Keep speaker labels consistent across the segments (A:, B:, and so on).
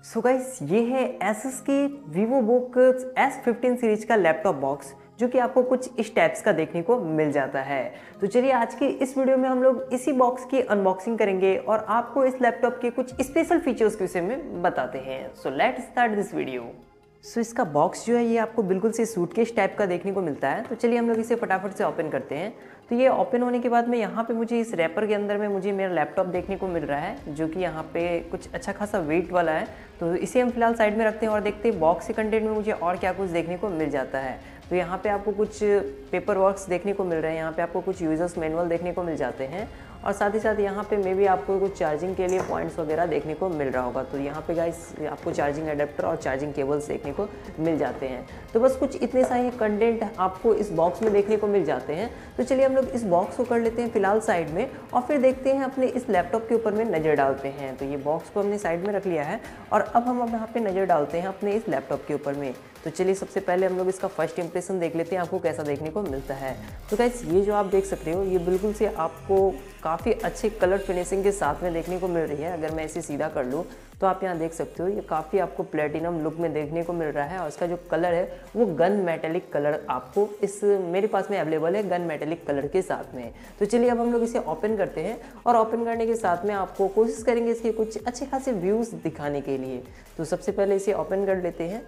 A: So guys ये है Asus की VivoBook S15 सीरीज का लैपटॉप बॉक्स जो कि आपको कुछ इस टाइप्स का देखने को मिल जाता है। तो चलिए आज की इस वीडियो में हम लोग इसी बॉक्स की अनबॉक्सिंग करेंगे और आपको इस लैपटॉप के कुछ स्पेशल फीचर्स के विषय में बताते हैं। So let's start this video. So इसका बॉक्स जो है ये आपको बिल्कुल से सूटकेस टाइप का देखने को मिलता है। तो चलिए हम लोग इसे फटाफट से ओपन करते हैं। तो ये ओपन होने के बाद में यहाँ पे मुझे इस रैपर के अंदर में मुझे मेरा लैपटॉप देखने को मिल रहा है जो कि यहाँ पे कुछ अच्छा खासा वेट वाला है। तो इसे हम फिलहाल साइड में रखते हैं और देखते हैं बॉक्स के कंटेंट में मुझे और क्या कुछ देखने को मिल जाता है। तो यहाँ पे आपको कुछ पेपर वर्क्स देखने को मिल रहे हैं, यहाँ पे आपको कुछ यूजर्स मैनुअल देखने को मिल जाते हैं और साथ ही साथ यहाँ पे मे भी आपको कुछ चार्जिंग के लिए पॉइंट्स वगैरह देखने को मिल रहा होगा। तो यहाँ पे गाइस आपको चार्जिंग अडेप्टर और चार्जिंग केबल्स देखने को मिल जाते हैं। तो बस कुछ इतने सारे कंटेंट आपको इस बॉक्स में देखने को मिल जाते हैं। तो चलिए हम लोग इस बॉक्स को कर लेते हैं फिलहाल साइड में और फिर देखते हैं अपने इस लैपटॉप के ऊपर में नज़र डालते हैं। तो ये बॉक्स को हमने साइड में रख लिया है और अब हम यहाँ पे नज़र डालते हैं अपने इस लैपटॉप के ऊपर में। तो चलिए सबसे पहले हम लोग इसका फर्स्ट इंप्रेशन देख लेते हैं आपको कैसा देखने को मिलता है। तो गाइस ये जो आप देख सकते हो ये बिल्कुल से आपको काफ़ी अच्छे कलर फिनिशिंग के साथ में देखने को मिल रही है। अगर मैं इसे सीधा कर लूँ तो आप यहाँ देख सकते हो ये काफ़ी आपको प्लेटिनम लुक में देखने को मिल रहा है और इसका जो कलर है वो गन मेटेलिक कलर आपको इस मेरे पास में अवेलेबल है गन मेटेलिक कलर के साथ में। तो चलिए अब हम लोग इसे ओपन करते हैं और ओपन करने के साथ में आपको कोशिश करेंगे इसके कुछ अच्छे खासे व्यूज़ दिखाने के लिए। तो सबसे पहले इसे ओपन कर लेते हैं।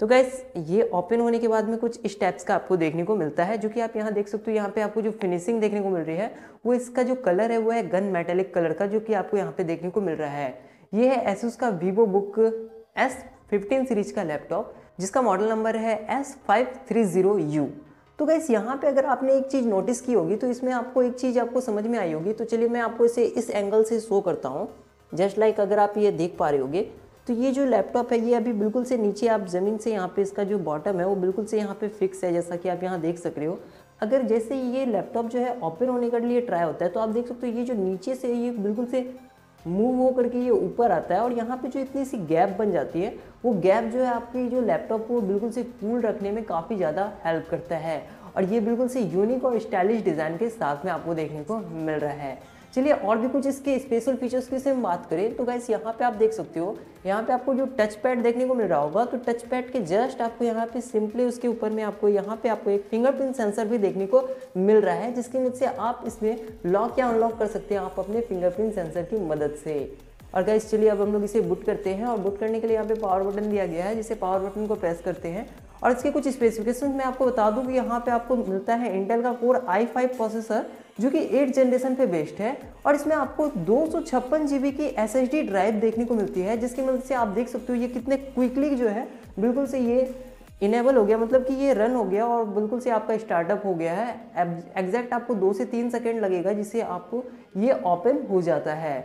A: तो गाइस ये ओपन होने के बाद में कुछ इस टाइप्स का आपको देखने को मिलता है जो कि आप यहाँ देख सकते हो। यहाँ पे आपको जो फिनिशिंग देखने को मिल रही है वो इसका जो कलर है वो है गन मेटेलिक कलर का जो कि आपको यहाँ पे देखने को मिल रहा है। ये है Asus का VivoBook S15 सीरीज का लैपटॉप जिसका मॉडल नंबर है S530U। तो गाइस यहाँ पे अगर आपने एक चीज़ नोटिस की होगी तो इसमें आपको एक चीज़ आपको समझ में आई होगी। तो चलिए मैं आपको इसे इस एंगल से शो करता हूँ। जस्ट लाइक अगर आप ये देख पा रहे होगे तो ये जो लैपटॉप है ये अभी बिल्कुल से नीचे आप ज़मीन से यहाँ पे इसका जो बॉटम है वो बिल्कुल से यहाँ पे फिक्स है, जैसा कि आप यहाँ देख सक रहे हो। अगर जैसे ये लैपटॉप जो है ओपन होने के लिए ट्राई होता है तो आप देख सकते हो ये जो नीचे से ये बिल्कुल से मूव हो करके ये ऊपर आता है और यहाँ पे जो इतनी सी गैप बन जाती है वो गैप जो है आपकी जो लैपटॉप को बिल्कुल से कूल रखने में काफ़ी ज़्यादा हेल्प करता है और ये बिल्कुल से यूनिक और स्टाइलिश डिज़ाइन के साथ में आपको देखने को मिल रहा है। चलिए और भी कुछ इसके स्पेशल फीचर्स की से हम बात करें तो गाइस यहाँ पे आप देख सकते हो यहाँ पे आपको जो टच पैड देखने को मिल रहा होगा। तो टच पैड के जस्ट आपको यहाँ पे सिंपली उसके ऊपर में आपको यहाँ पे आपको एक फिंगरप्रिंट सेंसर भी देखने को मिल रहा है जिसकी मदद से आप इसमें लॉक या अनलॉक कर सकते हैं आप अपने फिंगरप्रिंट सेंसर की मदद से। और गाइस चलिए अब हम लोग इसे बूट करते हैं और बूट करने के लिए यहाँ पे पावर बटन दिया गया है जिसे पावर बटन को प्रेस करते हैं और इसके कुछ स्पेसिफिकेशन मैं आपको बता दूं कि यहाँ पे आपको मिलता है इंटेल का कोर i5 प्रोसेसर जो कि 8th जनरेशन पे बेस्ड है और इसमें आपको 256 GB की SSD ड्राइव देखने को मिलती है जिसकी मदद से आप देख सकते हो ये कितने क्विकली जो है बिल्कुल से ये इनेबल हो गया, मतलब कि ये रन हो गया और बिल्कुल से आपका स्टार्टअप हो गया है। एग्जैक्ट आपको 2 से 3 सेकेंड लगेगा जिससे आपको ये ओपन हो जाता है।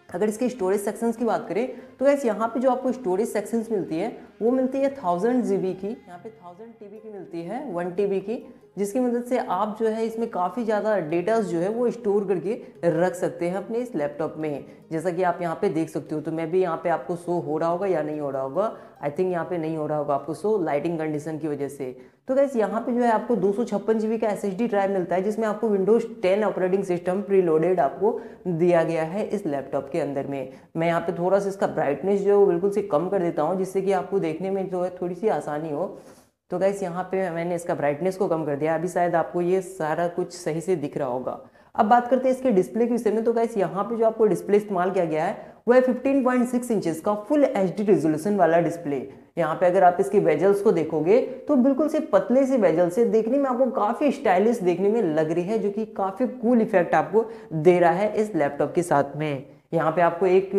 A: अगर इसके स्टोरेज सेक्शंस की बात करें तो गैस यहाँ पे जो आपको स्टोरेज सेक्शंस मिलती है वो मिलती है 1000 GB की, यहाँ पे 1000 TB की मिलती है 1 TB की, जिसकी मदद से आप जो है इसमें काफ़ी ज़्यादा डेटास जो है वो स्टोर करके रख सकते हैं अपने इस लैपटॉप में, जैसा कि आप यहाँ पे देख सकते हो। तो मैं भी यहाँ पे आपको शो हो रहा होगा या नहीं हो रहा होगा, आई थिंक यहाँ पे नहीं हो रहा होगा आपको शो लाइटिंग कंडीशन की वजह से। तो गैस यहाँ पे जो है आपको 256 GB का SSD ड्राइव मिलता है जिसमें आपको विंडोज 10 ऑपरेटिंग सिस्टम प्रीलोडेड आपको दिया गया है इस लैपटॉप के अंदर में। मैं यहाँ पे थोड़ा सा इसका ब्राइटनेस जो है वो बिल्कुल से कम कर देता हूँ जिससे कि आपको देखने में जो है थोड़ी सी आसानी हो। तो गाइस यहाँ पे मैंने इसका ब्राइटनेस को कम कर दिया, अभी शायद आपको ये सारा कुछ सही से दिख रहा होगा। अब बात करते हैं इसके डिस्प्ले के विषय में। तो गाइस यहाँ पे जो आपको डिस्प्ले इस्तेमाल किया गया है वो है 15.6 इंचेस का फुल HD रेजोल्यूशन वाला डिस्प्ले। यहाँ पे अगर आप इसके बेजल्स को देखोगे तो बिल्कुल से पतले से बेजल से देखने में आपको काफ़ी स्टाइलिश देखने में लग रही है जो कि काफ़ी कूल इफेक्ट आपको दे रहा है इस लैपटॉप के साथ में। यहाँ पे आपको एक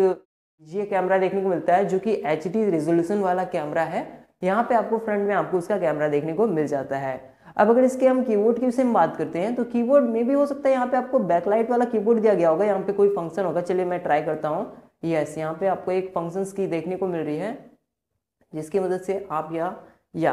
A: ये कैमरा देखने को मिलता है जो कि HD रेजोल्यूशन वाला कैमरा है। यहाँ पे आपको फ्रंट में आपको उसका कैमरा देखने को मिल जाता है। अब अगर इसके हम कीबोर्ड की विषय में बात करते हैं तो कीबोर्ड में भी हो सकता है यहाँ पे आपको बैकलाइट वाला कीबोर्ड दिया गया होगा, यहाँ पे कोई फंक्शन होगा। चलिए मैं ट्राई करता हूँ। यस, यहाँ पे आपको एक फंक्शंस की देखने को मिल रही है जिसकी मदद से आप या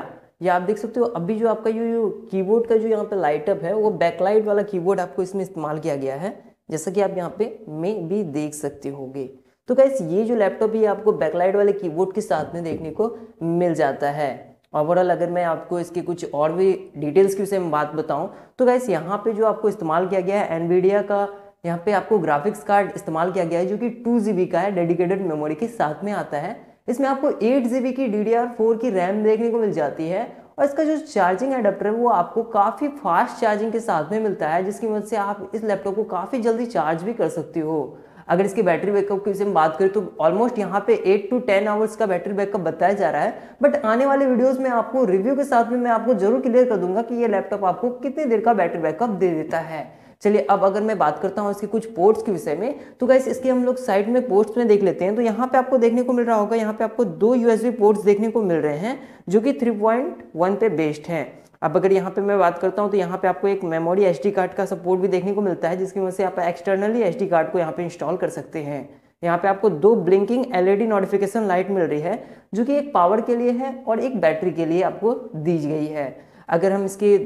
A: आप देख सकते हो अभी जो आपका यो कीबोर्ड का जो यहाँ पे लाइटअप है वो बैकलाइट वाला कीबोर्ड आपको इसमें इस्तेमाल किया गया है, जैसा कि आप यहाँ पे में भी देख सकते होंगे। तो गाइस ये जो लैपटॉप है आपको बैकलाइट वाले कीबोर्ड के साथ में देखने को मिल जाता है। ओवरऑल अगर मैं आपको इसके कुछ और भी डिटेल्स की विषय में बात बताऊं तो गाइस यहाँ पे जो आपको इस्तेमाल किया गया है एनवीडिया का यहाँ पे आपको ग्राफिक्स कार्ड इस्तेमाल किया गया है जो कि 2 GB का है, डेडिकेटेड मेमोरी के साथ में आता है। इसमें आपको 8 GB की DDR4 की रैम देखने को मिल जाती है और इसका जो चार्जिंग एडाप्टर है वो आपको काफ़ी फास्ट चार्जिंग के साथ में मिलता है, जिसकी मदद से आप इस लैपटॉप को काफ़ी जल्दी चार्ज भी कर सकते हो। अगर इसकी बैटरी बैकअप की हम बात करें तो ऑलमोस्ट यहाँ पे 8 to 10 आवर्स का बैटरी बैकअप बताया जा रहा है, बट आने वाले वीडियोस में आपको रिव्यू के साथ में मैं आपको जरूर क्लियर कर दूंगा कि ये लैपटॉप आपको कितनी देर का बैटरी बैकअप दे देता है। चलिए अब अगर मैं बात करता हूँ इसके कुछ पोर्ट्स के विषय में, तो गाइस इसके हम लोग साइड में पोर्ट्स में देख लेते हैं। तो यहाँ पे आपको देखने को मिल रहा होगा, यहाँ पे आपको 2 USB पोर्ट्स देखने को मिल रहे हैं जो कि 3.1 पे बेस्ड हैं। अब अगर यहाँ पे मैं बात करता हूँ तो यहाँ पे आपको एक मेमोरी SD कार्ड का सपोर्ट भी देखने को मिलता है, जिसकी वजह से आप एक्सटर्नली SD कार्ड को यहाँ पे इंस्टॉल कर सकते हैं। यहाँ पे आपको 2 ब्लिंकिंग LED नोटिफिकेशन लाइट मिल रही है, जो कि एक पावर के लिए है और एक बैटरी के लिए आपको दी गई है। अगर हम इसके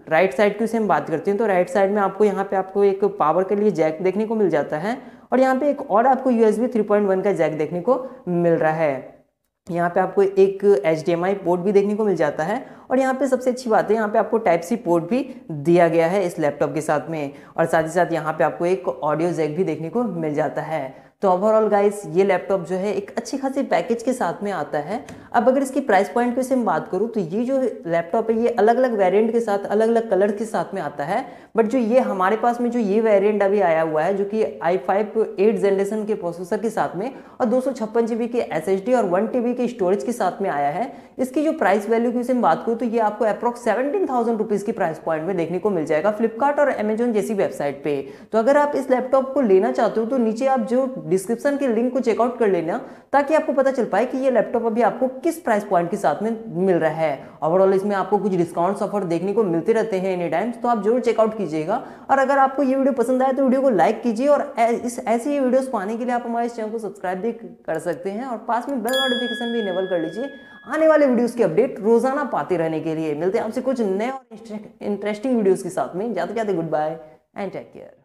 A: राइट साइड की हम बात करते हैं तो राइट साइड में आपको यहाँ पे आपको एक पावर के लिए जैक देखने को मिल जाता है और यहाँ पे एक और आपको USB 3.1 का जैक देखने को मिल रहा है। यहाँ पे आपको एक HDMI पोर्ट भी देखने को मिल जाता है और यहाँ पे सबसे अच्छी बात है, यहाँ पे आपको टाइप C पोर्ट भी दिया गया है इस लैपटॉप के साथ में, और साथ ही साथ यहाँ पे आपको एक ऑडियो जैक भी देखने को मिल जाता है। तो ओवरऑल गाइस ये लैपटॉप जो है एक अच्छी खासी पैकेज के साथ में आता है। अब अगर इसकी प्राइस पॉइंट की हम बात करूँ तो ये जो लैपटॉप है ये अलग अलग वेरिएंट के साथ, अलग अलग कलर के साथ में आता है, बट जो ये हमारे पास में जो ये वेरिएंट अभी आया हुआ है जो कि i5 8 जनरेशन के प्रोसेसर के साथ में और 256 GB के SSD और 1 TB के स्टोरेज के साथ में आया है, इसकी जो प्राइस वैल्यू की हम बात करूँ तो ये आपको अप्रॉक्स 17,000 रुपीज़ की प्राइस पॉइंट में देखने को मिल जाएगा फ्लिपकार्ट और अमेजोन जैसी वेबसाइट पे। तो अगर आप इस लैपटॉप को लेना चाहते हो तो नीचे आप जो डिस्क्रिप्शन के लिंक को चेकआउट कर लेना, ताकि आपको पता चल पाए कि ये लैपटॉप अभी आपको किस प्राइस पॉइंट के साथ में मिल रहा है। ओवरऑल इसमें आपको कुछ डिस्काउंट्स ऑफर देखने को मिलते रहते हैं एनी टाइम्स, तो आप जरूर चेकआउट कीजिएगा। और अगर आपको ये वीडियो पसंद आए तो वीडियो को लाइक कीजिए और ऐसी वीडियोस पाने के लिए आप हमारे चैनल को सब्सक्राइब भी कर सकते हैं और पास में बेल नोटिफिकेशन भी इनेबल कर लीजिए आने वाले वीडियोस की अपडेट रोजाना पाते रहने के लिए। मिलते हैं आपसे कुछ नए और इंटरेस्टिंग वीडियोस के साथ में। जाते जाते goodbye and take care.